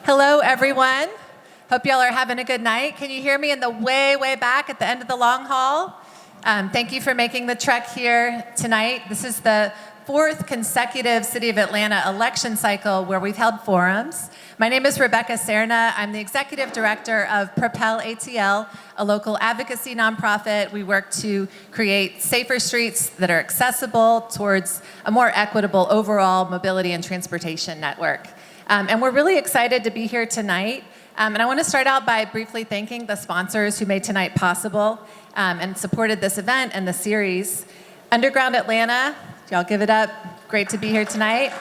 Hello, everyone. Hope y'all are having a good night. Can you hear me in the way back at the end of the long hall? Thank you for making the trek here tonight. This is the fourth consecutive City of Atlanta election cycle where we've held forums. My name is Rebecca Serna. I'm the executive director of Propel ATL, a local advocacy nonprofit. We work to create safer streets that are accessible towards a more equitable overall mobility and transportation network. And we're really excited to be here tonight. And I want to start out by briefly thanking the sponsors who made tonight possible and supported this event and the series. Underground Atlanta, y'all give it up. Great to be here tonight.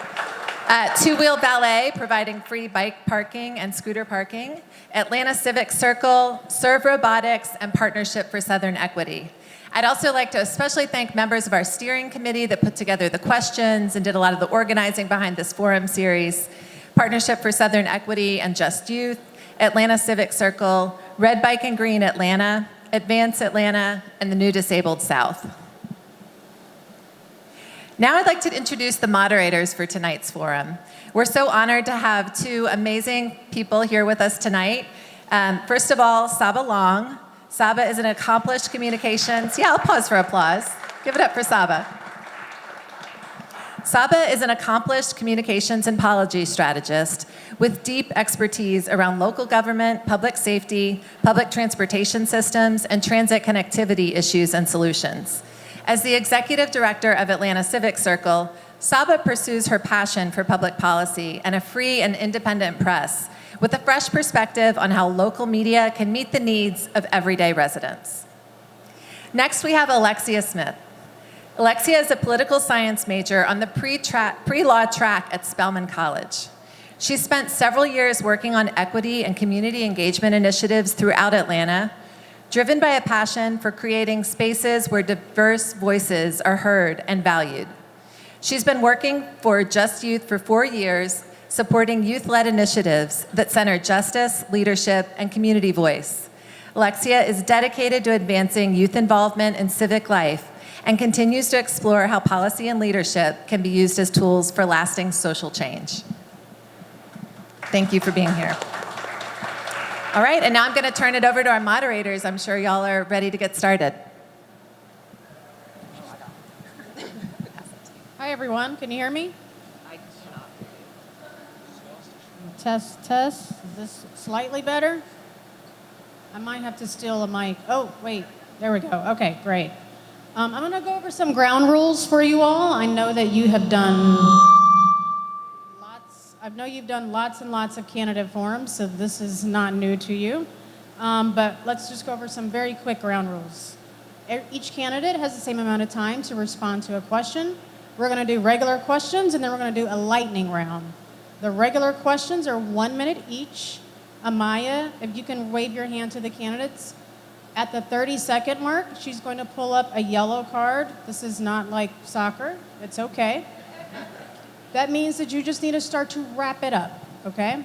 Two Wheel Valet, providing free bike parking and scooter parking. Atlanta Civic Circle, Serve Robotics, and Partnership for Southern Equity. I'd also like to especially thank members of our steering committee that put together the questions and did a lot of the organizing behind this forum series. Partnership for Southern Equity and Just Youth, Atlanta Civic Circle, Red Bike and Green Atlanta, Advance Atlanta, and the New Disabled South. Now I'd like to introduce the moderators for tonight's forum. We're so honored to have two amazing people here with us tonight. First of all, Saba Long. Saba is an accomplished communications, I'll pause for applause. Give it up for Saba. Saba is an accomplished communications and policy strategist with deep expertise around local government, public safety, public transportation systems, and transit connectivity issues and solutions. As the executive director of Atlanta Civic Circle, Saba pursues her passion for public policy and a free and independent press with a fresh perspective on how local media can meet the needs of everyday residents. Next, we have Alexia Smith. Alexia is a political science major on the pre-law track at Spelman College. She spent several years working on equity and community engagement initiatives throughout Atlanta, driven by a passion for creating spaces where diverse voices are heard and valued. She's been working for Just Youth for 4 years, supporting youth-led initiatives that center justice, leadership, and community voice. Alexia is dedicated to advancing youth involvement in civic life and continues to explore how policy and leadership can be used as tools for lasting social change. Thank you for being here. All right, and now I'm going to turn it over to our moderators. I'm sure y'all are ready to get started. Hi, everyone. Can you hear me? Test, test. Is this slightly better? I might have to steal a mic. Oh, wait. There we go. Okay, great. I'm going to go over some ground rules for you all. I know that you have done lots and lots of candidate forums, so this is not new to you. But let's just go over some very quick ground rules. Each candidate has the same amount of time to respond to a question. We're going to do regular questions, and then we're going to do a lightning round. The regular questions are 1 minute each. Amaya, if you can wave your hand to the candidates. At the 30-second mark, she's going to pull up a yellow card. This is not like soccer. It's okay. That means that you just need to start to wrap it up, okay?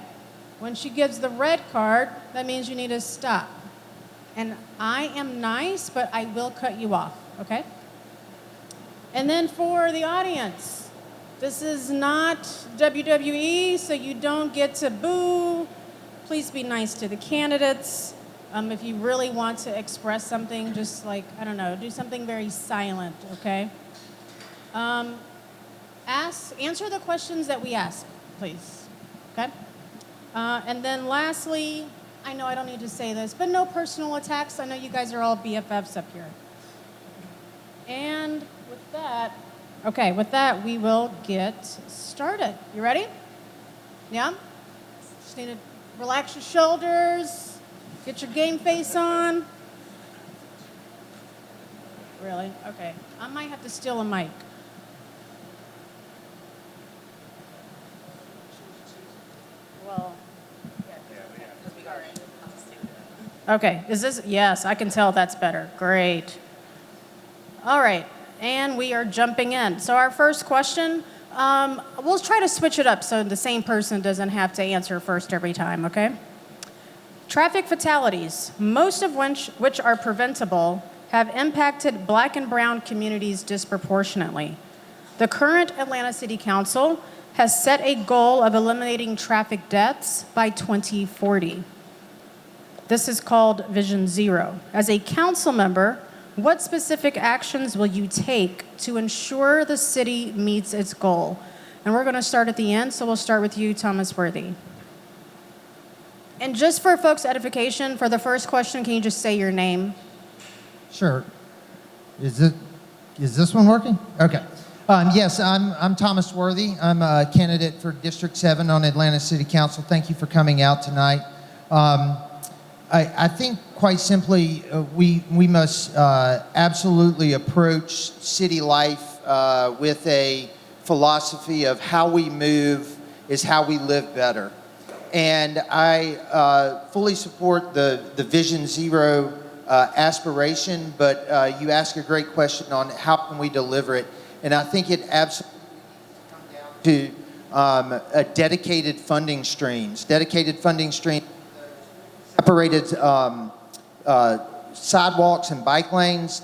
When she gives the red card, that means you need to stop. And I am nice, but I will cut you off, okay? And then for the audience, this is not WWE, so you don't get to boo. Please be nice to the candidates. If you really want to express something, just like, I don't know, do something very silent, okay? Answer the questions that we ask, please, okay? And then lastly, I know I don't need to say this, but no personal attacks. I know you guys are all BFFs up here. And with that, we will get started. You ready? Yeah? Just need to relax your shoulders. Get your game face on. Really? Okay. I might have to steal a mic. Well, okay. Is this? Yes, I can tell that's better. Great. All right. And we are jumping in. So our first question, we'll try to switch it up so the same person doesn't have to answer first every time, okay? Traffic fatalities, most of which are preventable, have impacted Black and brown communities disproportionately. The current Atlanta City Council has set a goal of eliminating traffic deaths by 2040. This is called Vision Zero. As a council member, what specific actions will you take to ensure the city meets its goal? And we're going to start at the end, so we'll start with you, Thomas Worthy. And just for folks' edification, for the first question, can you just say your name? Sure. Is this one working? Okay. Yes, I'm Thomas Worthy. I'm a candidate for District 7 on Atlanta City Council. Thank you for coming out tonight. I think quite simply we must absolutely approach city life with a philosophy of how we move is how we live better. And I fully support the Vision Zero aspiration, but you ask a great question on how can we deliver it. And I think it absolutely comes down to a dedicated funding streams. Dedicated funding streams, separated sidewalks and bike lanes,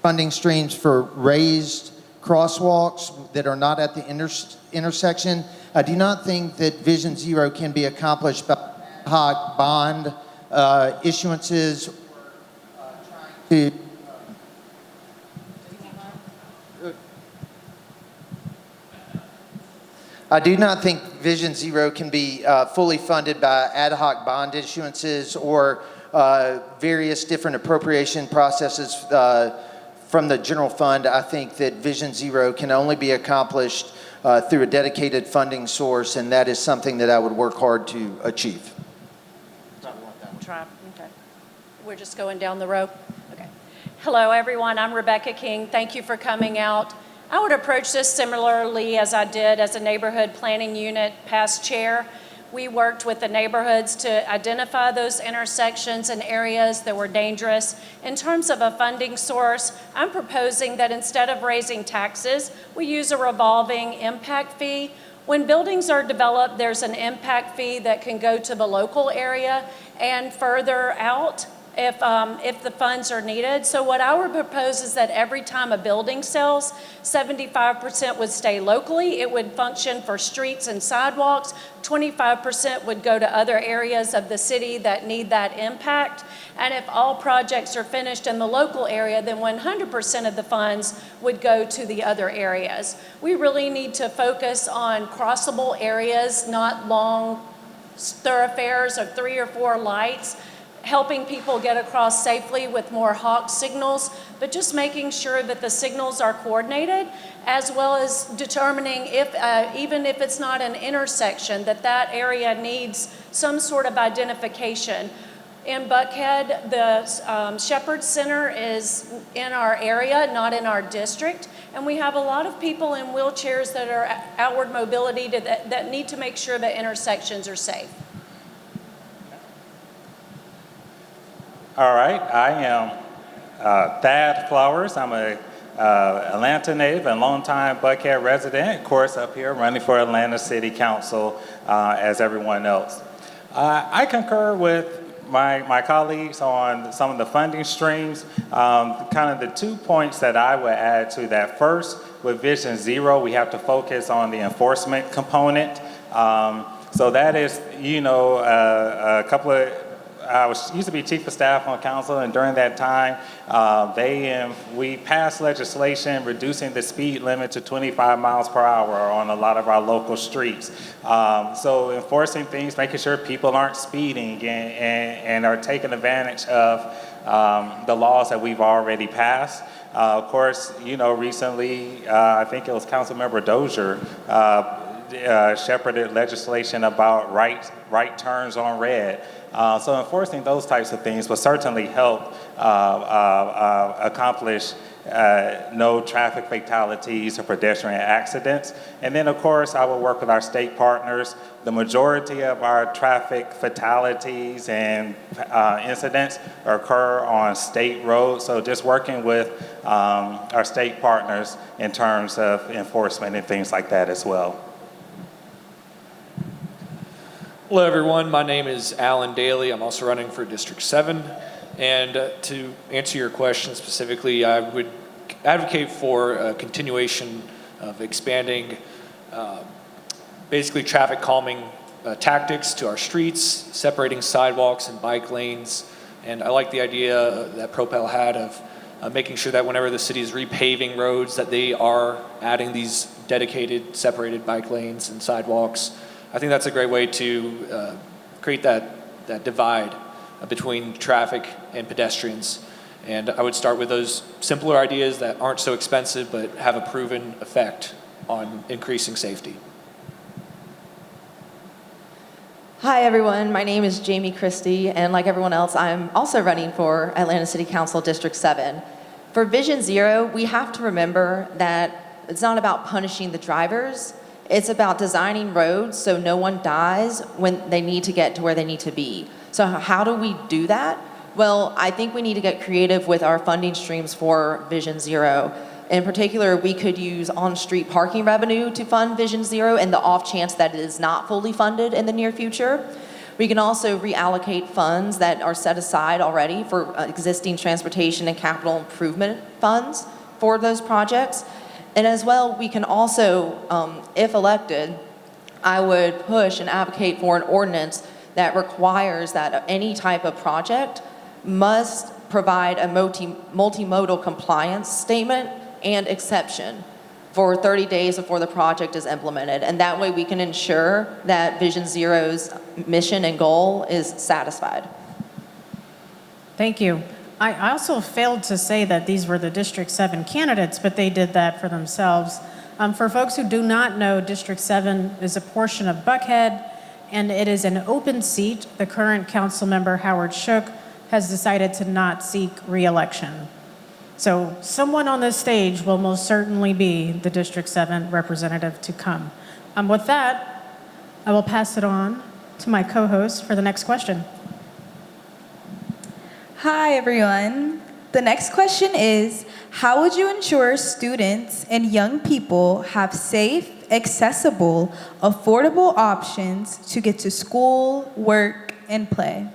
funding streams for raised crosswalks that are not at the intersection. I do not think that Vision Zero can be accomplished by ad hoc bond issuances or trying to I do not think Vision Zero can be fully funded by ad hoc bond issuances or various different appropriation processes from the general fund. I think that Vision Zero can only be accomplished through a dedicated funding source, and that is something that I would work hard to achieve. Okay. We're just going down the row. Okay. Hello, everyone. I'm Rebecca King. Thank you for coming out. I would approach this similarly as I did as a neighborhood planning unit past chair. We worked with the neighborhoods to identify those intersections and areas that were dangerous. In terms of a funding source, I'm proposing that instead of raising taxes, we use a revolving impact fee. When buildings are developed, there's an impact fee that can go to the local area and further out if the funds are needed. So what I would propose is that every time a building sells, 75% would stay locally. It would function for streets and sidewalks. 25% would go to other areas of the city that need that impact. And if all projects are finished in the local area, then 100% of the funds would go to the other areas. We really need to focus on crossable areas, not long thoroughfares of 3 or 4 lights, helping people get across safely with more hawk signals, but just making sure that the signals are coordinated, as well as determining if, even if it's not an intersection, that area needs some sort of identification. In Buckhead, the Shepherd Center is in our area, not in our district, and we have a lot of people in wheelchairs that are outward mobility that need to make sure that intersections are safe. All right, I am Thad Flowers. I'm a Atlanta native and longtime Buckhead resident. Of course, up here running for Atlanta City Council as everyone else. I concur with my colleagues on some of the funding streams. Kind of the 2 points that I would add to that. First, with Vision Zero, we have to focus on the enforcement component. So that is, a couple of I used to be chief of staff on council, and during that time, we passed legislation reducing the speed limit to 25 miles per hour on a lot of our local streets. So enforcing things, making sure people aren't speeding and are taking advantage of the laws that we've already passed. Of course, recently, I think it was Councilmember Dozier shepherded legislation about right turns on red. So enforcing those types of things will certainly help accomplish no traffic fatalities or pedestrian accidents. And then, of course, I will work with our state partners. The majority of our traffic fatalities and incidents occur on state roads. So just working with our state partners in terms of enforcement and things like that as well. Hello, everyone. My name is Alan Daly. I'm also running for District 7. And to answer your question specifically, I would advocate for a continuation of expanding basically traffic calming tactics to our streets, separating sidewalks and bike lanes. And I like the idea that Propel had of making sure that whenever the city is repaving roads, that they are adding these dedicated, separated bike lanes and sidewalks. I think that's a great way to create that divide between traffic and pedestrians. And I would start with those simpler ideas that aren't so expensive but have a proven effect on increasing safety. Hi everyone, my name is Jamie Christie, and like everyone else, I'm also running for Atlanta City Council District 7. For Vision Zero, we have to remember that it's not about punishing the drivers, it's about designing roads so no one dies when they need to get to where they need to be. So how do we do that? Well, I think we need to get creative with our funding streams for Vision Zero. In particular, we could use on-street parking revenue to fund Vision Zero in the off chance that it is not fully funded in the near future. We can also reallocate funds that are set aside already for existing transportation and capital improvement funds for those projects. And as well, we can also, if elected, I would push and advocate for an ordinance that requires that any type of project must provide a multimodal compliance statement and exception for 30 days before the project is implemented. And that way we can ensure that Vision Zero's mission and goal is satisfied. Thank you. I also failed to say that these were the District 7 candidates, but they did that for themselves. For folks who do not know, District 7 is a portion of Buckhead, and it is an open seat. The current council member, Howard Shook, has decided to not seek re-election. So someone on this stage will most certainly be the District 7 representative to come. With that, I will pass it on to my co-host for the next question. Hi, everyone. The next question is, how would you ensure students and young people have safe, accessible, affordable options to get to school, work, and play?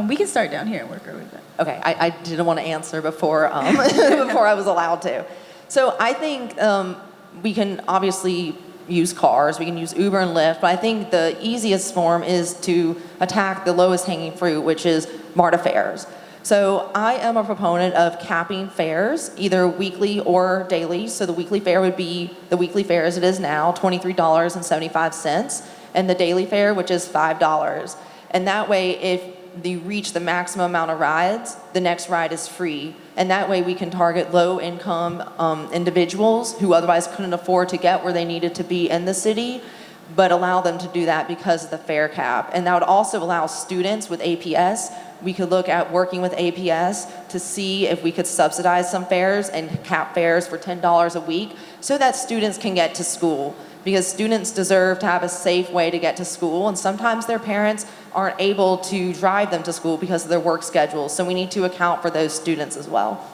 We can start down here and work our way back. Okay, I didn't want to answer before, before I was allowed to. So I think we can obviously use cars, we can use Uber and Lyft, but I think the easiest form is to attack the lowest hanging fruit, which is MARTA fares. So I am a proponent of capping fares, either weekly or daily. So the weekly fare would be the weekly fare as it is now, $23.75, and the daily fare, which is $5. And that way, if you reach the maximum amount of rides, the next ride is free. And that way we can target low-income individuals who otherwise couldn't afford to get where they needed to be in the city, but allow them to do that because of the fare cap. And that would also allow students with APS, we could look at working with APS to see if we could subsidize some fares and cap fares for $10 a week so that students can get to school. Because students deserve to have a safe way to get to school, and sometimes their parents aren't able to drive them to school because of their work schedules. So we need to account for those students as well.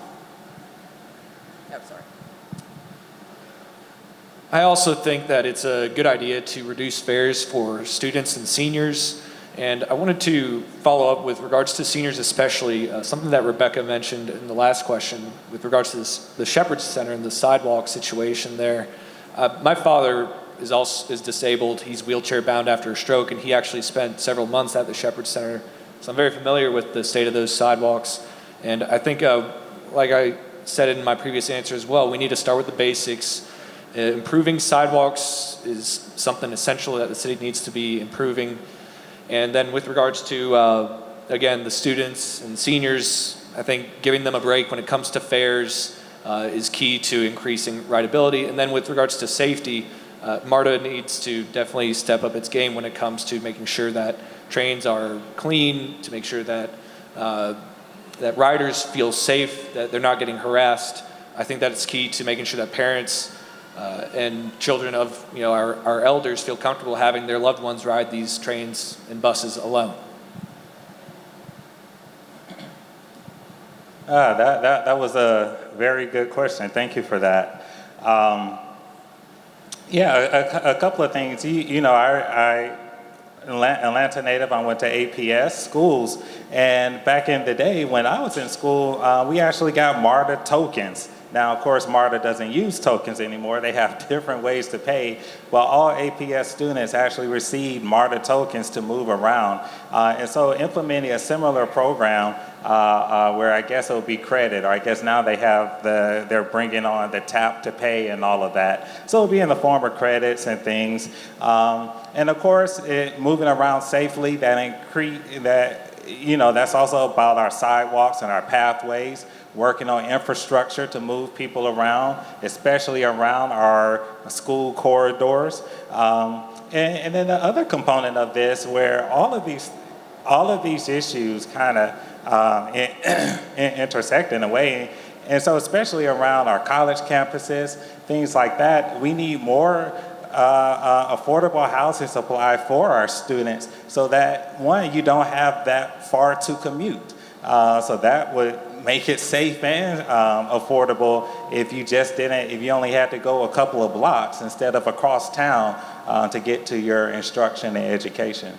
I also think that it's a good idea to reduce fares for students and seniors. And I wanted to follow up with regards to seniors especially, something that Rebecca mentioned in the last question with regards to the Shepherd's Center and the sidewalk situation there. My father is disabled. He's wheelchair bound after a stroke, and he actually spent several months at the Shepherd Center. So I'm very familiar with the state of those sidewalks. And I think, like I said in my previous answer as well, we need to start with the basics. Improving sidewalks is something essential that the city needs to be improving. And then with regards to, again, the students and seniors, I think giving them a break when it comes to fares is key to increasing rideability. And then with regards to safety, MARTA needs to definitely step up its game when it comes to making sure that trains are clean, to make sure that that riders feel safe, that they're not getting harassed. I think that it's key to making sure that parents and children of our elders feel comfortable having their loved ones ride these trains and buses alone. That was a very good question. Thank you for that. A couple of things. I Atlanta native. I went to APS schools, and back in the day when I was in school, we actually got MARTA tokens. Now, of course, MARTA doesn't use tokens anymore. They have different ways to pay. Well, all APS students actually receive MARTA tokens to move around. And so implementing a similar program where I guess it'll be credit, or I guess now they're bringing on the tap to pay and all of that. So it'll be in the form of credits and things. And of course, moving around safely, that's also about our sidewalks and our pathways, working on infrastructure to move people around, especially around our school corridors. And then the other component of this, where all of these issues kind of intersect in a way, and so especially around our college campuses, things like that, we need more affordable housing supply for our students, so that one, you don't have that far to commute. So that would make it safe and affordable if you only had to go a couple of blocks instead of across town to get to your instruction and education.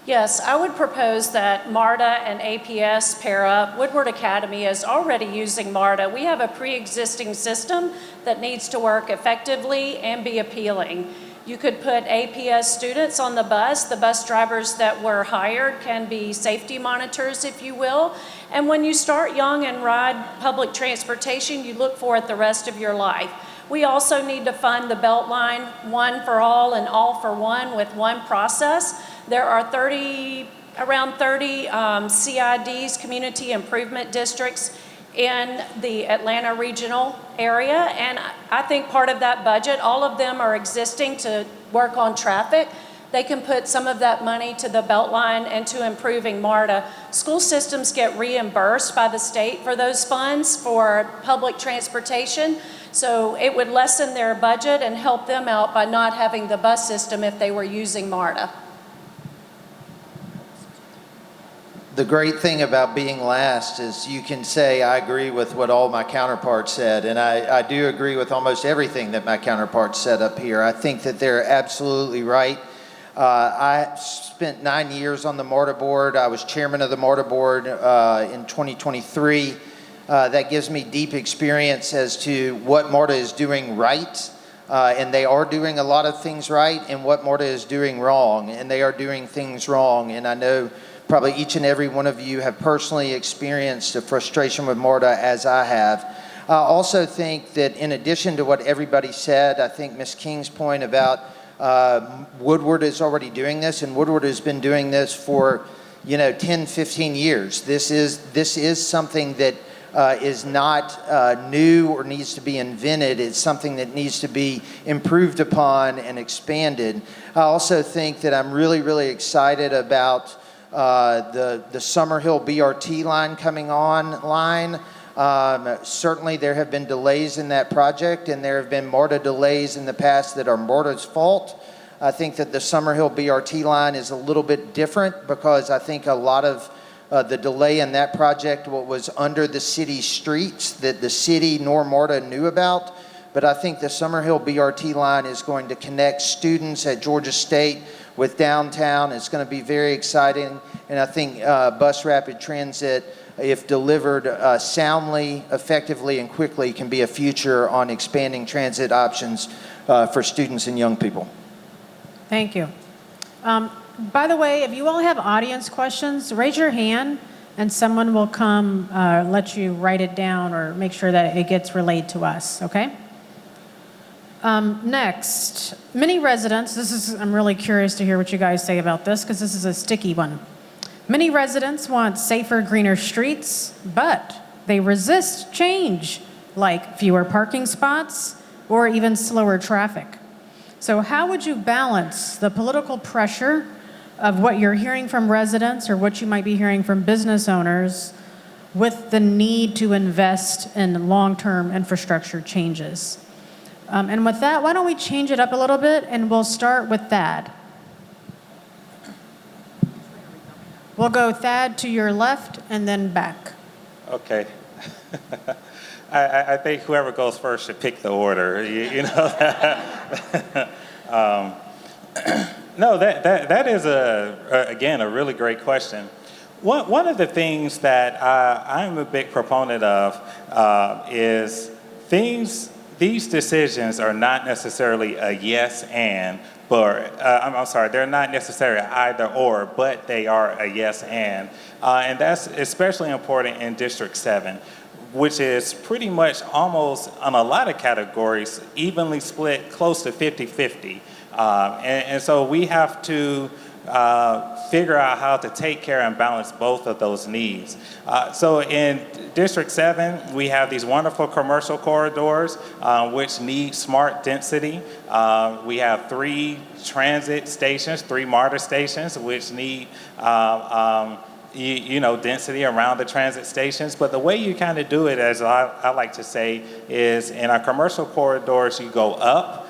Yes, I would propose that MARTA and APS pair up. Woodward Academy is already using MARTA. We have a pre-existing system that needs to work effectively and be appealing. You could put APS students on the bus. The bus drivers that were hired can be safety monitors, if you will. And when you start young and ride public transportation, you look for it the rest of your life. We also need to fund the Beltline, one for all and all for one, with one process. There are around 30 CIDs, community improvement districts, in the Atlanta regional area, and I think part of that budget, all of them are existing to work on traffic. They can put some of that money to the Beltline and to improving MARTA. School systems get reimbursed by the state for those funds for public transportation, so it would lessen their budget and help them out by not having the bus system if they were using MARTA. The great thing about being last is you can say, I agree with what all my counterparts said, and I do agree with almost everything that my counterparts said up here. I think that they're absolutely right. I spent 9 years on the MARTA board. I was chairman of the MARTA board in 2023. That gives me deep experience as to what MARTA is doing right, and they are doing a lot of things right, and what MARTA is doing wrong, and they are doing things wrong. And I know probably each and every one of you have personally experienced the frustration with MARTA, as I have. I also think that in addition to what everybody said, I think Ms. King's point about Woodward is already doing this, and Woodward has been doing this for 10, 15 years. This is something that is not new or needs to be invented. It's something that needs to be improved upon and expanded. I also think that I'm really, really excited about the Summerhill BRT line coming online. Certainly there have been delays in that project, and there have been MARTA delays in the past that are MARTA's fault. I think that the Summerhill BRT line is a little bit different, because I think a lot of the delay in that project was under the city streets that the city nor MARTA knew about. But I think the Summerhill BRT line is going to connect students at Georgia State with downtown. It's going to be very exciting, and I think bus rapid transit, if delivered soundly, effectively, and quickly, can be a future on expanding transit options for students and young people. Thank you. By the way, if you all have audience questions, raise your hand and someone will come let you write it down or make sure that it gets relayed to us, okay? Next, many residents, I'm really curious to hear what you guys say about this, because this is a sticky one. Many residents want safer, greener streets, but they resist change, like fewer parking spots or even slower traffic. So how would you balance the political pressure of what you're hearing from residents or what you might be hearing from business owners with the need to invest in long-term infrastructure changes? And with that, why don't we change it up a little bit, and we'll start with Thad. We'll go Thad to your left and then back. Okay. I think whoever goes first should pick the order. You know. No, that is again a really great question. one of the things that I'm a big proponent of is these decisions are not necessarily a yes and, but I'm sorry, they're not necessarily either or, but they are a yes and that's especially important in District 7, which is pretty much almost on a lot of categories evenly split, close to 50-50. And so we have to figure out how to take care and balance both of those needs. So in District 7, we have these wonderful commercial corridors which need smart density. We have 3 transit stations, 3 MARTA stations, which need density around the transit stations. But the way you kind of do it, as I like to say, is in our commercial corridors, you go up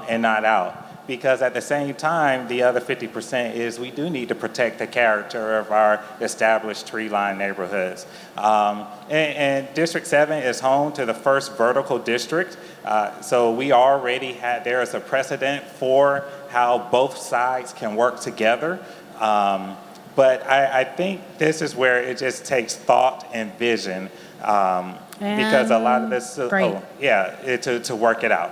and not out. Because at the same time, the other 50% is we do need to protect the character of our established tree-lined neighborhoods. And District 7 is home to the first vertical district. So we already there is a precedent for how both sides can work together. But I think this is where it just takes thought and vision because a lot of this, to work it out.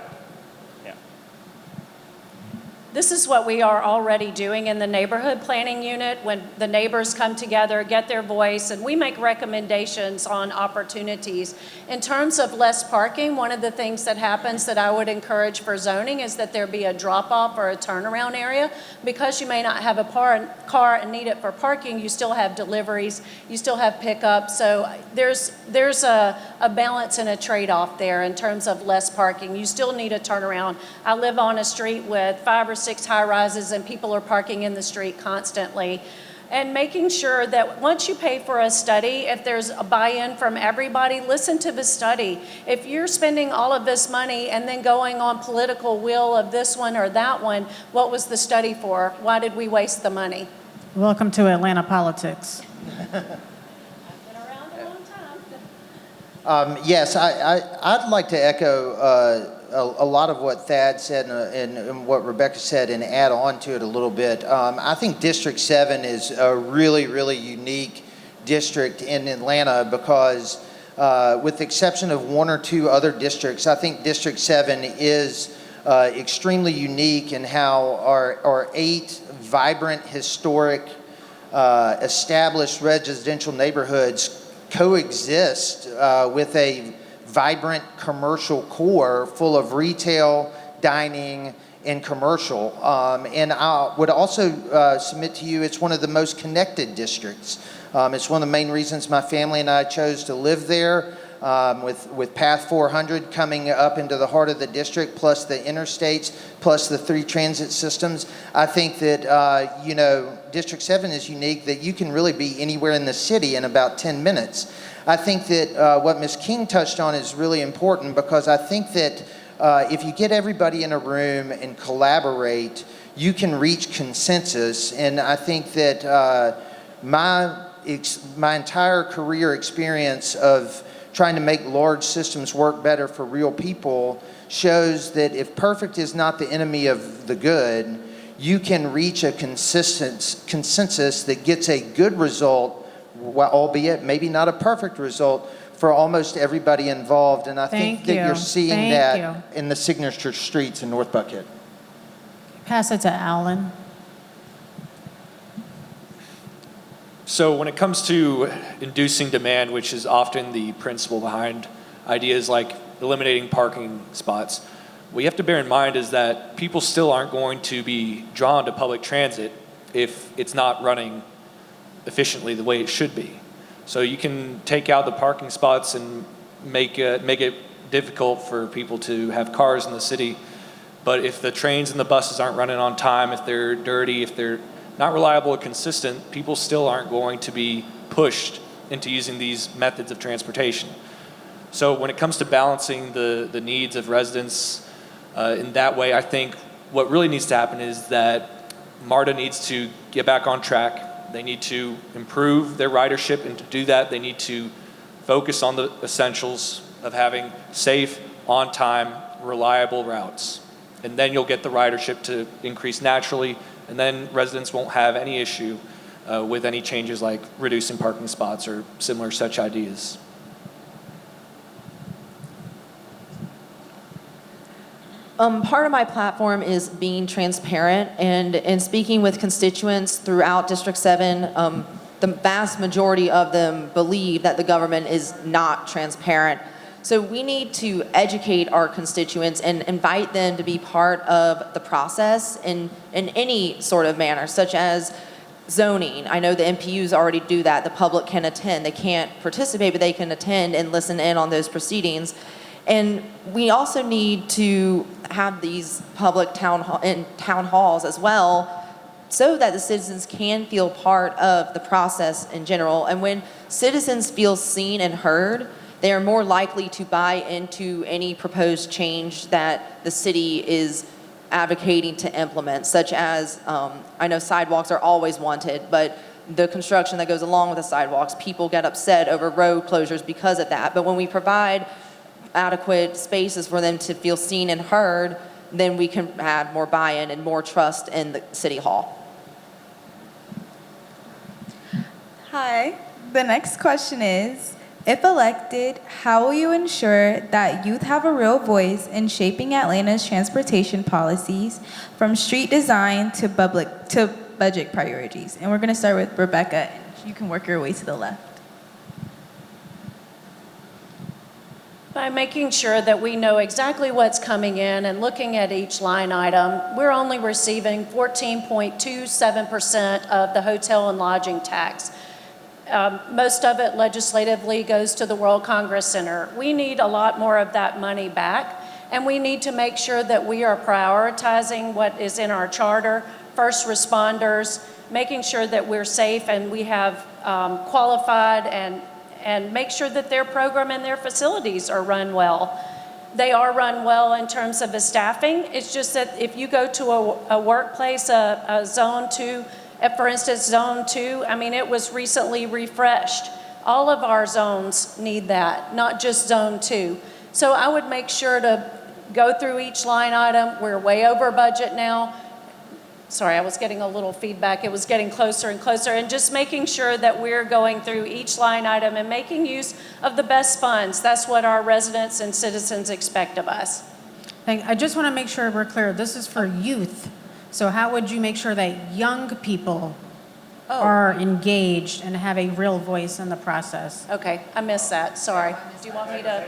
This is what we are already doing in the neighborhood planning unit when the neighbors come together, get their voice, and we make recommendations on opportunities. In terms of less parking, one of the things that happens that I would encourage for zoning is that there be a drop-off or a turnaround area. Because you may not have a car and need it for parking, you still have deliveries, you still have pickup. So there's a balance and a trade-off there in terms of less parking. You still need a turnaround. I live on a street with 5 or 6 high-rises and people are parking in the street constantly. And making sure that once you pay for a study, if there's a buy-in from everybody, listen to the study. If you're spending all of this money and then going on political will of this one or that one, what was the study for? Why did we waste the money? Welcome to Atlanta politics. I've been around a long time. Yes, I'd like to echo a lot of what Thad said and what Rebecca said and add on to it a little bit. I think District 7 is a really, really unique district in Atlanta because with the exception of 1 or 2 other districts, I think District 7 is extremely unique in how our 8 vibrant, historic, established residential neighborhoods coexist with a vibrant commercial core full of retail, dining, and commercial. And I would also submit to you it's one of the most connected districts. It's one of the main reasons my family and I chose to live there. With Path 400 coming up into the heart of the district, plus the interstates, plus the 3 transit systems, I think that, District 7 is unique that you can really be anywhere in the city in about 10 minutes. I think that what Ms. King touched on is really important because I think that if you get everybody in a room and collaborate, you can reach consensus. And I think that my entire career experience of trying to make large systems work better for real people shows that if perfect is not the enemy of the good, you can reach a consensus that gets a good result, albeit maybe not a perfect result, for almost everybody involved. And I think that you're seeing that in the signature streets in North Buckhead. Pass it to Alan. So when it comes to inducing demand, which is often the principle behind ideas like eliminating parking spots, what you have to bear in mind is that people still aren't going to be drawn to public transit if it's not running efficiently the way it should be. So you can take out the parking spots and make it difficult for people to have cars in the city. But if the trains and the buses aren't running on time, if they're dirty, if they're not reliable or consistent, people still aren't going to be pushed into using these methods of transportation. So when it comes to balancing the needs of residents in that way, I think what really needs to happen is that MARTA needs to get back on track. They need to improve their ridership, and to do that, they need to focus on the essentials of having safe, on-time, reliable routes. And then you'll get the ridership to increase naturally, and then residents won't have any issue with any changes like reducing parking spots or similar such ideas. Part of my platform is being transparent and speaking with constituents throughout District 7. The vast majority of them believe that the government is not transparent. So we need to educate our constituents and invite them to be part of the process in any sort of manner, such as zoning. I know the MPUs already do that. The public can attend. They can't participate, but they can attend and listen in on those proceedings. And we also need to have these public town halls as well, so that the citizens can feel part of the process in general. And when citizens feel seen and heard, they are more likely to buy into any proposed change that the city is advocating to implement, such as, I know sidewalks are always wanted, but the construction that goes along with the sidewalks, people get upset over road closures because of that. But when we provide adequate spaces for them to feel seen and heard, then we can add more buy-in and more trust in the City Hall. Hi. The next question is, if elected, how will you ensure that youth have a real voice in shaping Atlanta's transportation policies from street design to budget priorities? And we're going to start with Rebecca, and you can work your way to the left. By making sure that we know exactly what's coming in and looking at each line item, we're only receiving 14.27% of the hotel and lodging tax. Most of it legislatively goes to the World Congress Center. We need a lot more of that money back, and we need to make sure that we are prioritizing what is in our charter, first responders, making sure that we're safe and we have qualified and make sure that their program and their facilities are run well. They are run well in terms of the staffing. It's just that if you go to a workplace, a Zone 2, for instance, Zone 2, I mean, it was recently refreshed. All of our zones need that, not just Zone 2. So I would make sure to go through each line item. We're way over budget now. Sorry, I was getting a little feedback. It was getting closer and closer, and just making sure that we're going through each line item and making use of the best funds. That's what our residents and citizens expect of us. I just want to make sure we're clear. This is for youth. So how would you make sure that young people are engaged and have a real voice in the process? Okay, I missed that. Sorry. Do you want me to?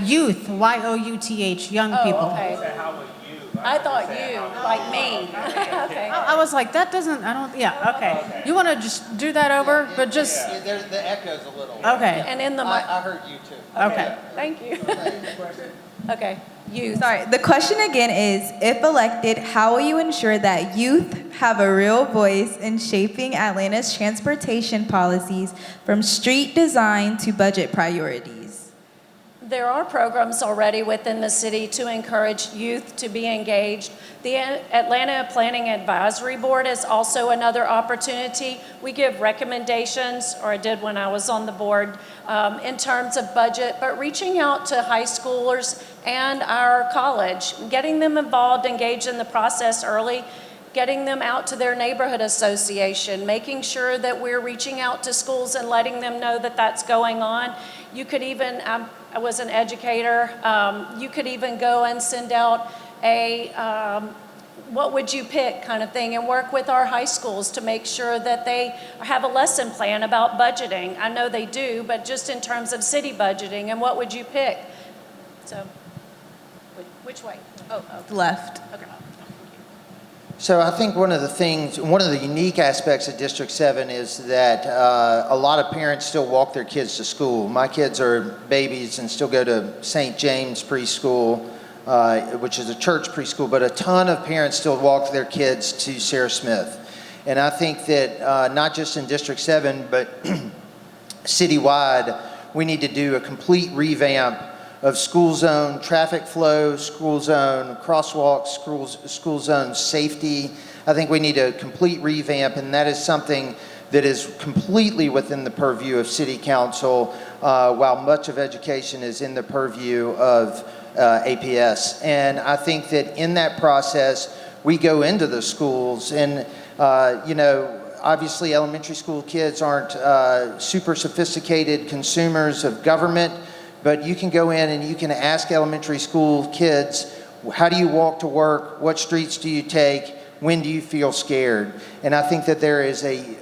Youth, Y-O-U-T-H, young people. Okay. I thought you, like me. Okay. I was like, that doesn't, yeah, okay. You want to just do that over, but just, The echo's a little. okay, And in the, I heard you too. okay. thank you. Okay, youth. Sorry, the question again is, if elected, how will you ensure that youth have a real voice in shaping Atlanta's transportation policies from street design to budget priorities? There are programs already within the city to encourage youth to be engaged. The Atlanta Planning Advisory Board is also another opportunity. We give recommendations, or I did when I was on the board, in terms of budget, but reaching out to high schoolers and our college, getting them involved, engaged in the process early, getting them out to their neighborhood association, making sure that we're reaching out to schools and letting them know that that's going on. You could even, I was an educator, you could even go and send out a what would you pick kind of thing and work with our high schools to make sure that they have a lesson plan about budgeting. I know they do, but just in terms of city budgeting and what would you pick? So, which way? Oh, Left. okay. So I think one of the unique aspects of District 7 is that a lot of parents still walk their kids to school. My kids are babies and still go to St. James Preschool, which is a church preschool, but a ton of parents still walk their kids to Sarah Smith. And I think that not just in District 7, but citywide, we need to do a complete revamp of school zone traffic flow, school zone crosswalks, school zone safety. I think we need a complete revamp, and that is something that is completely within the purview of City Council, while much of education is in the purview of APS. And I think that in that process, we go into the schools and, obviously elementary school kids aren't super sophisticated consumers of government, but you can go in and you can ask elementary school kids, how do you walk to work? What streets do you take? When do you feel scared? And I think that there is a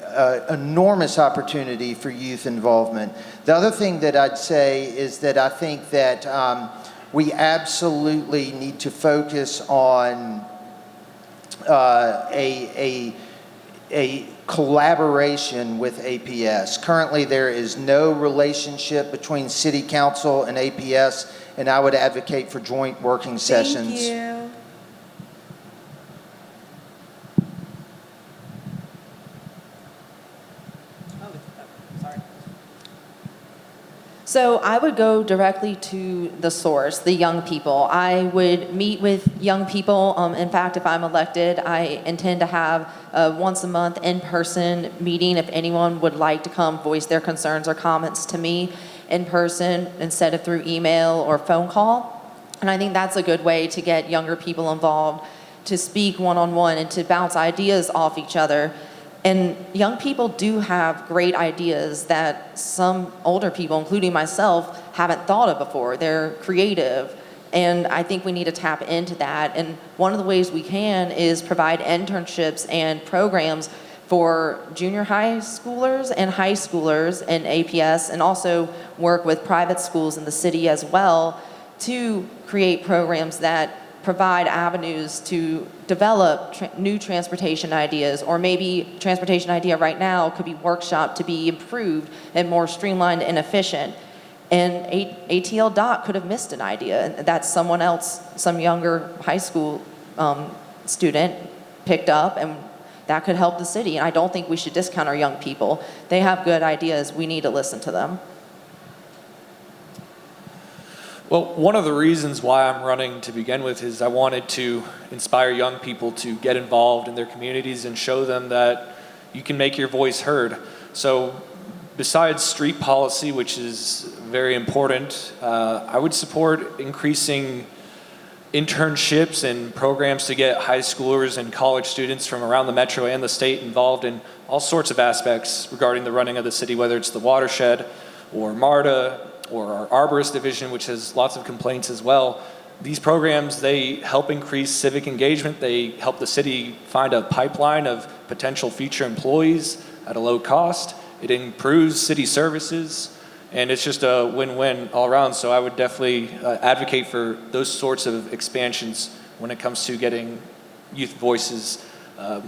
enormous opportunity for youth involvement. The other thing that I'd say is that I think that we absolutely need to focus on a collaboration with APS. Currently, there is no relationship between City Council and APS, and I would advocate for joint working sessions. Thank you. So I would go directly to the source, the young people. I would meet with young people. In fact, if I'm elected, I intend to have a once a month in-person meeting if anyone would like to come voice their concerns or comments to me in person instead of through email or phone call. And I think that's a good way to get younger people involved, to speak one-on-one and to bounce ideas off each other. And young people do have great ideas that some older people, including myself, haven't thought of before. They're creative, and I think we need to tap into that. And one of the ways we can is provide internships and programs for junior high schoolers and high schoolers in APS, and also work with private schools in the city as well to create programs that provide avenues to develop new transportation ideas, or maybe transportation idea right now could be workshopped to be improved and more streamlined and efficient. And ATL Doc could have missed an idea that someone else, some younger high school student picked up, and that could help the city. And I don't think we should discount our young people. They have good ideas. We need to listen to them. Well, one of the reasons why I'm running to begin with is I wanted to inspire young people to get involved in their communities and show them that you can make your voice heard. So besides street policy, which is very important, I would support increasing internships and programs to get high schoolers and college students from around the metro and the state involved in all sorts of aspects regarding the running of the city, whether it's the watershed or MARTA, or our arborist division, which has lots of complaints as well. These programs, they help increase civic engagement. They help the city find a pipeline of potential future employees at a low cost. It improves city services, and it's just a win-win all around. So I would definitely advocate for those sorts of expansions when it comes to getting youth voices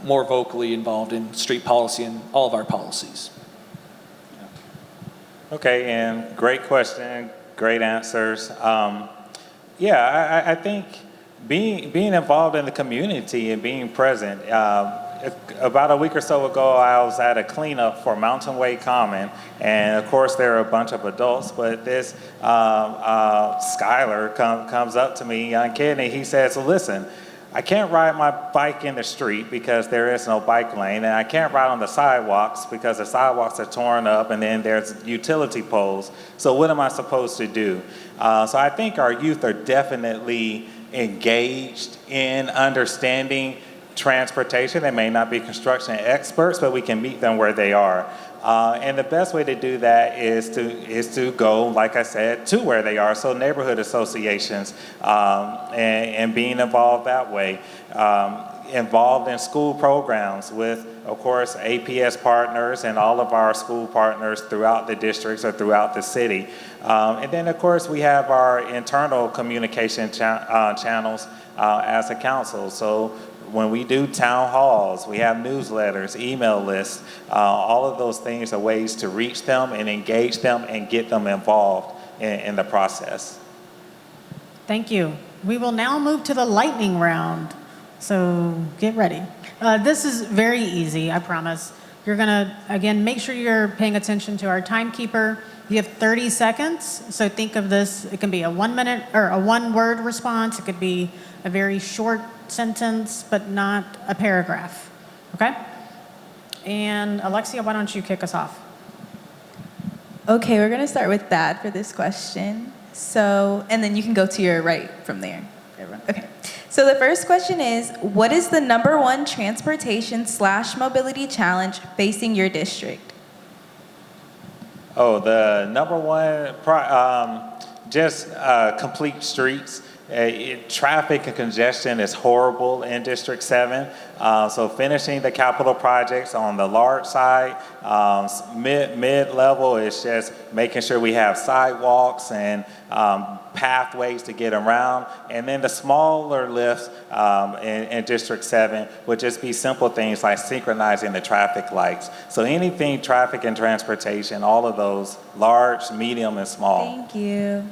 more vocally involved in street policy and all of our policies. Okay, and great question, great answers. Yeah, I think being involved in the community and being present. About a week or so ago, I was at a cleanup for Mountain Way Common, and of course there are a bunch of adults, but this Skylar comes up to me, young kid, and he says, listen, I can't ride my bike in the street because there is no bike lane, and I can't ride on the sidewalks because the sidewalks are torn up, and then there's utility poles. So what am I supposed to do? So I think our youth are definitely engaged in understanding transportation. They may not be construction experts, but we can meet them where they are. And the best way to do that is to go, like I said, to where they are. So neighborhood associations and being involved that way. Involved in school programs with, of course, APS partners and all of our school partners throughout the districts or throughout the city. And then, of course, we have our internal communication channels as a council. So when we do town halls, we have newsletters, email lists, all of those things are ways to reach them and engage them and get them involved in the process. Thank you. We will now move to the lightning round. So get ready. This is very easy, I promise. You're gonna, again, make sure you're paying attention to our timekeeper. You have 30 seconds, so think of this, it can be a 1 minute or a one-word response. It could be a very short sentence, but not a paragraph, okay? And Alexia, why don't you kick us off? Okay, we're gonna start with Thad for this question. So, and then you can go to your right from there. Okay. So the first question is, what is the number one transportation/mobility challenge facing your district? Oh, the number one, just complete streets. Traffic and congestion is horrible in District 7. So finishing the capital projects on the large side, mid-level is just making sure we have sidewalks and pathways to get around. And then the smaller lifts in District 7 would just be simple things like synchronizing the traffic lights. So anything traffic and transportation, all of those, large, medium, and small. Thank you.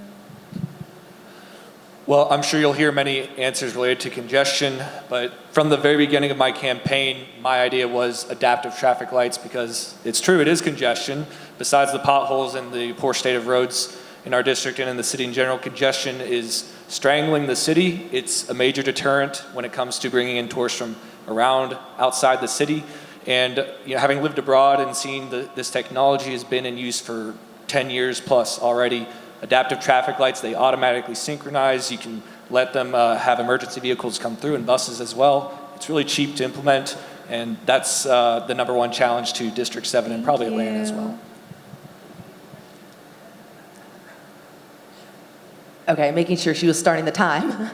Well, I'm sure you'll hear many answers related to congestion, but from the very beginning of my campaign, my idea was adaptive traffic lights because it's true, it is congestion. Besides the potholes and the poor state of roads in our district and in the city in general, congestion is strangling the city. It's a major deterrent when it comes to bringing in tourists from around outside the city. And having lived abroad and seen this technology has been in use for 10 years plus already. Adaptive traffic lights, they automatically synchronize. You can let them have emergency vehicles come through and buses as well. It's really cheap to implement, and that's the number one challenge to District 7 and probably Atlanta as well. Okay, making sure she was starting the time.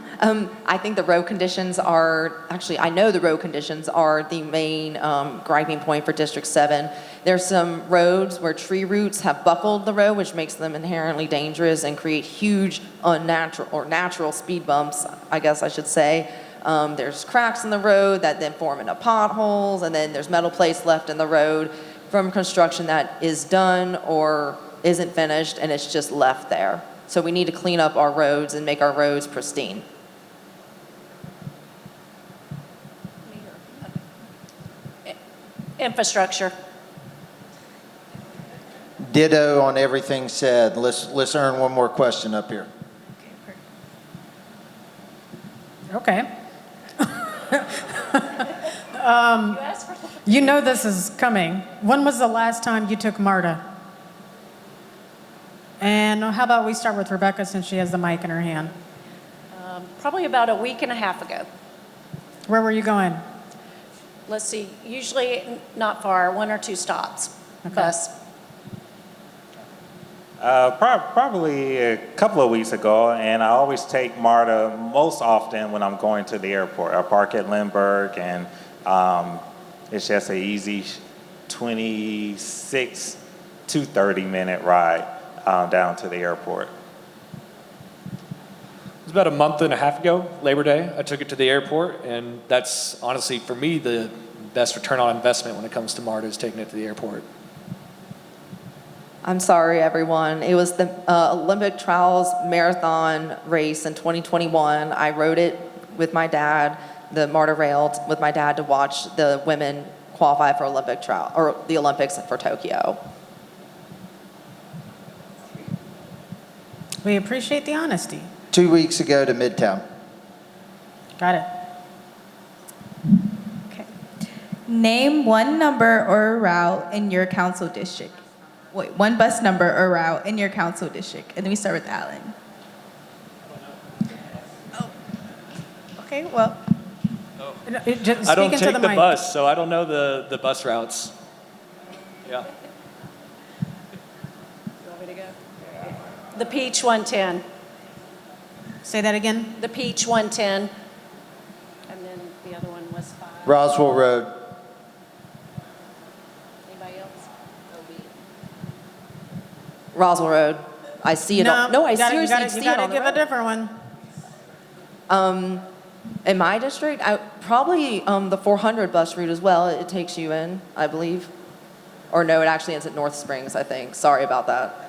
I think the road conditions are, actually, I know the road conditions are the main griping point for District 7. There's some roads where tree roots have buckled the road, which makes them inherently dangerous and create huge unnatural or natural speed bumps, I guess I should say. There's cracks in the road that then form into potholes, and then there's metal plates left in the road from construction that is done or isn't finished, and it's just left there. So we need to clean up our roads and make our roads pristine. Infrastructure. Ditto on everything said. Let's earn one more question up here. Okay. You know this is coming. When was the last time you took MARTA? And how about we start with Rebecca since she has the mic in her hand. Probably about a week and a half ago. Where were you going? Let's see, usually not far, 1 or 2 stops. Okay. Bus. Probably a couple of weeks ago, and I always take MARTA most often when I'm going to the airport. I park at Lindbergh, and it's just an easy 26 to 30-minute ride down to the airport. It was about a month and a half ago, Labor Day. I took it to the airport, and that's honestly, for me, the best return on investment when it comes to MARTA is taking it to the airport. I'm sorry, everyone. It was the Olympic Trials Marathon race in 2021. I rode it with my dad, the MARTA rail with my dad to watch the women qualify for Olympic trial or the Olympics for Tokyo. We appreciate the honesty. 2 weeks ago to Midtown. Got it. Okay. Name one number or route in your council district. Wait, one bus number or route in your council district. And then we start with Alan. Oh. Okay, well. I don't take the bus, so I don't know the bus routes. Yeah. You want me to go? The Peach 110. Say that again. The Peach 110. And then the other one was 5. Roswell Road. Anybody else? Roswell Road. I see it. No, I seriously see it on the give road. a different one. In my district, probably the 400 bus route as well. It takes you in, I believe. Or no, it actually ends at North Springs, I think. Sorry about that.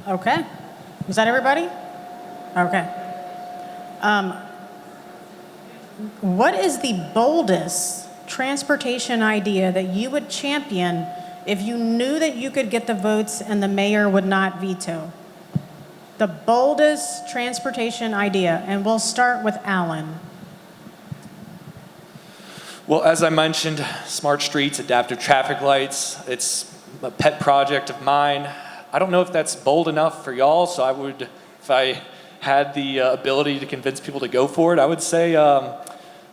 Okay. Is that everybody? Okay. What is the boldest transportation idea that you would champion if you knew that you could get the votes and the mayor would not veto? The boldest transportation idea, and we'll start with Alan. Well, as I mentioned, smart streets, adaptive traffic lights, it's a pet project of mine. I don't know if that's bold enough for y'all, so I would, if I had the ability to convince people to go for it, I would say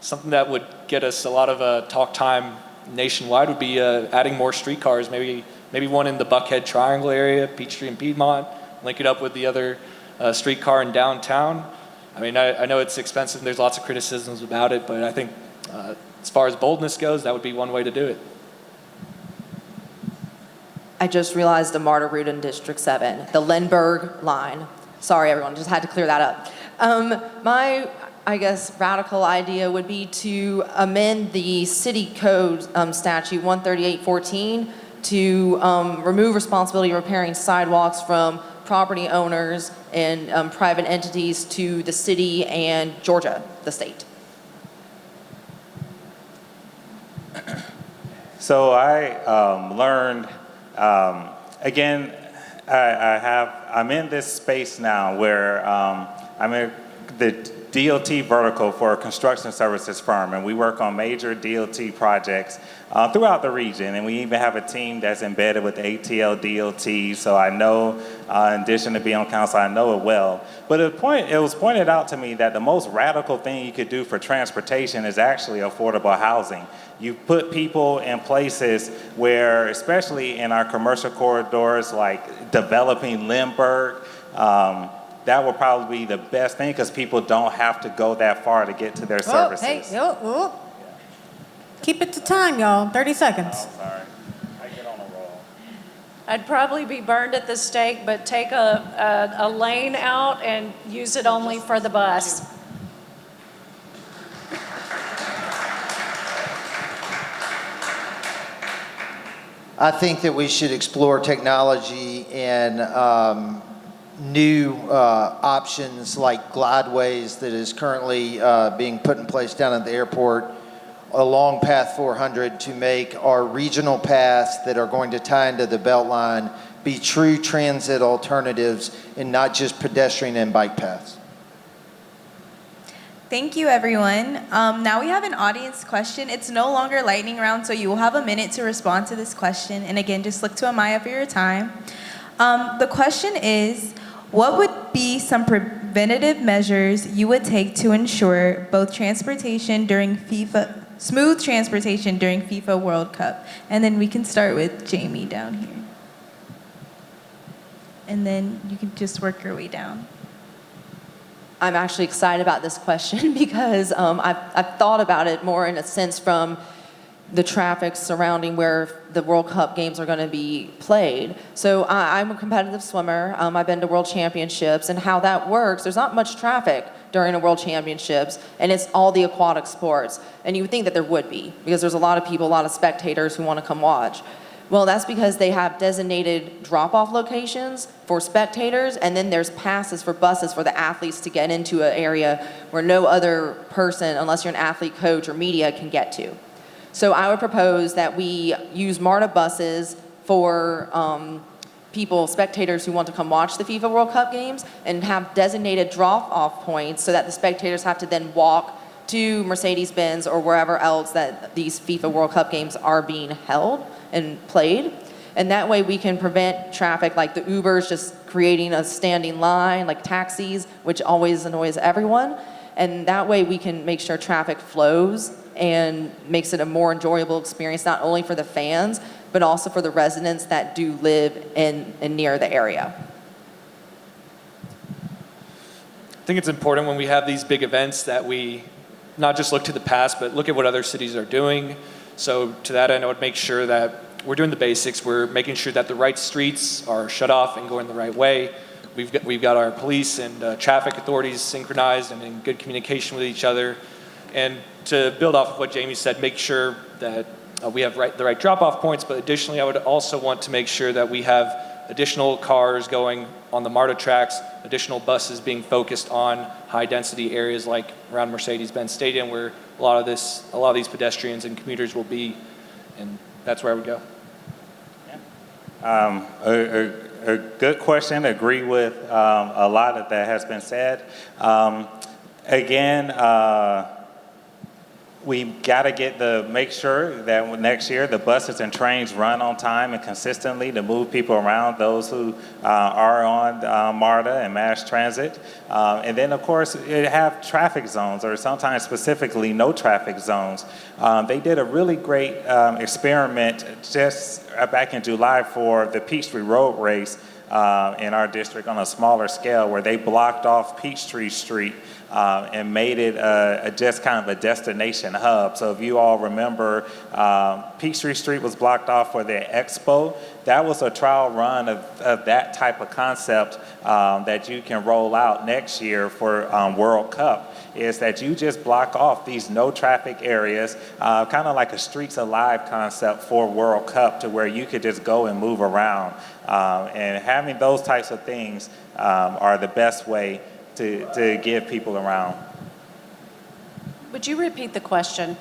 something that would get us a lot of talk time nationwide would be adding more streetcars, maybe one in the Buckhead Triangle area, Peachtree and Piedmont, link it up with the other streetcar in downtown. I mean, I know it's expensive and there's lots of criticisms about it, but I think as far as boldness goes, that would be one way to do it. I just realized a MARTA route in District 7, the Lindbergh line. Sorry, everyone, just had to clear that up. My, I guess, radical idea would be to amend the city code statute 13814 to remove responsibility of repairing sidewalks from property owners and private entities to the city and Georgia, the state. So I learned, again, I'm in this space now where I'm in the DOT vertical for a construction services firm, and we work on major DOT projects throughout the region, and we even have a team that's embedded with the ATL DOT, so I know, in addition to being on council, I know it well. But it was pointed out to me that the most radical thing you could do for transportation is actually affordable housing. You put people in places where, especially in our commercial corridors, like developing Lindbergh, that will probably be the best thing because people don't have to go that far to get to their services. Hey, keep it to time, y'all. 30 seconds. Oh, sorry. I get on a roll. I'd probably be burned at the stake, but take a lane out and use it only for the bus. I think that we should explore technology and new options like glideways that is currently being put in place down at the airport along Path 400 to make our regional paths that are going to tie into the Beltline be true transit alternatives and not just pedestrian and bike paths. Thank you, everyone. Now we have an audience question. It's no longer lightning round, so you will have a minute to respond to this question. And again, just look to Amaya for your time. The question is, what would be some preventative measures you would take to ensure both transportation during smooth transportation during FIFA World Cup? And then we can start with Jamie down here. And then you can just work your way down. I'm actually excited about this question because I've thought about it more in a sense from the traffic surrounding where the World Cup games are going to be played. So I'm a competitive swimmer. I've been to World Championships, and how that works, there's not much traffic during the World Championships, and it's all the aquatic sports. And you would think that there would be, because there's a lot of people, a lot of spectators who want to come watch. Well, that's because they have designated drop-off locations for spectators, and then there's passes for buses for the athletes to get into an area where no other person, unless you're an athlete coach or media, can get to. So I would propose that we use MARTA buses for spectators who want to come watch the FIFA World Cup games, and have designated drop-off points so that the spectators have to then walk to Mercedes-Benz or wherever else that these FIFA World Cup games are being held and played. And that way we can prevent traffic like the Ubers just creating a standing line, like taxis, which always annoys everyone. And that way we can make sure traffic flows and makes it a more enjoyable experience, not only for the fans, but also for the residents that do live in near the area. I think it's important when we have these big events that we not just look to the past, but look at what other cities are doing. So to that end, I would make sure that we're doing the basics. We're making sure that the right streets are shut off and going the right way. We've got our police and traffic authorities synchronized and in good communication with each other. And to build off of what Jamie said, make sure that we have the right drop-off points, but additionally, I would also want to make sure that we have additional cars going on the MARTA tracks, additional buses being focused on high-density areas like around Mercedes-Benz Stadium, where a lot of these pedestrians and commuters will be, and that's where I would go. A good question. Agree with a lot that has been said. Again, We got to make sure that next year the buses and trains run on time and consistently to move people around, those who are on MARTA and mass transit. And then, of course, it have traffic zones, or sometimes specifically no traffic zones. They did a really great experiment just back in July for the Peachtree Road Race in our district on a smaller scale, where they blocked off Peachtree Street and made it just kind of a destination hub. So if you all remember, Peachtree Street was blocked off for the expo. That was a trial run of that type of concept that you can roll out next year for World Cup, is that you just block off these no traffic areas, kind of like a Streets Alive concept for World Cup, to where you could just go and move around. And having those types of things are the best way to get people around. Would you repeat the question?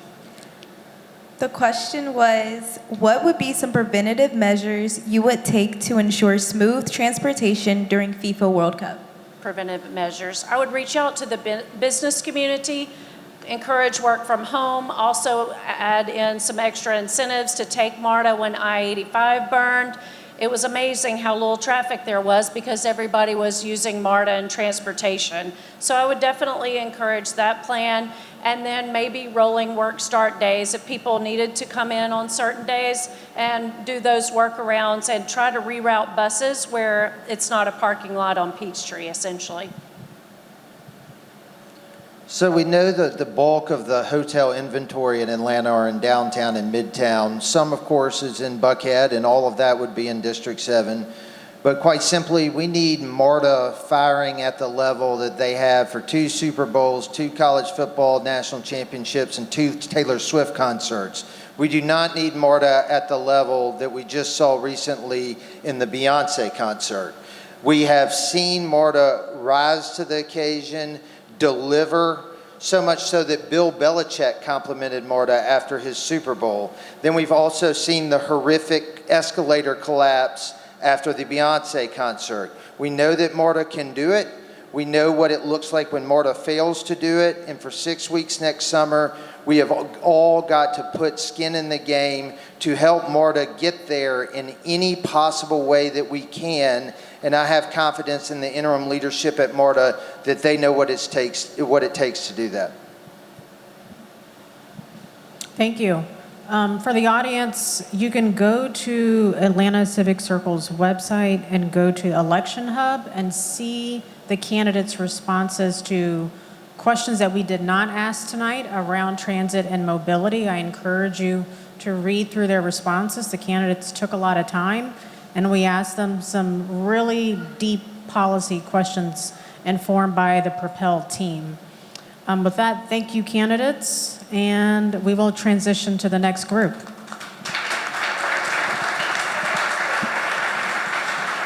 The question was, what would be some preventative measures you would take to ensure smooth transportation during FIFA World Cup? Preventive measures. I would reach out to the business community, encourage work from home, also add in some extra incentives to take MARTA when I-85 burned. It was amazing how little traffic there was because everybody was using MARTA and transportation. So I would definitely encourage that plan. And then maybe rolling work start days if people needed to come in on certain days, and do those workarounds and try to reroute buses where it's not a parking lot on Peachtree, essentially. So we know that the bulk of the hotel inventory in Atlanta are in downtown and midtown. Some, of course, is in Buckhead, and all of that would be in District 7. But quite simply, we need MARTA firing at the level that they have for 2 Super Bowls, 2 college football national championships, and 2 Taylor Swift concerts. We do not need MARTA at the level that we just saw recently in the Beyonce concert. We have seen MARTA rise to the occasion, deliver, so much so that Bill Belichick complimented MARTA after his Super Bowl. Then we've also seen the horrific escalator collapse after the Beyonce concert. We know that MARTA can do it. We know what it looks like when MARTA fails to do it. And for 6 weeks next summer, we have all got to put skin in the game to help MARTA get there in any possible way that we can. And I have confidence in the interim leadership at MARTA that they know what it takes to do that. Thank you. For the audience, you can go to Atlanta Civic Circle's website and go to Election Hub and see the candidates' responses to questions that we did not ask tonight around transit and mobility. I encourage you to read through their responses. The candidates took a lot of time, and we asked them some really deep policy questions informed by the Propel team. With that, thank you, candidates, and we will transition to the next group.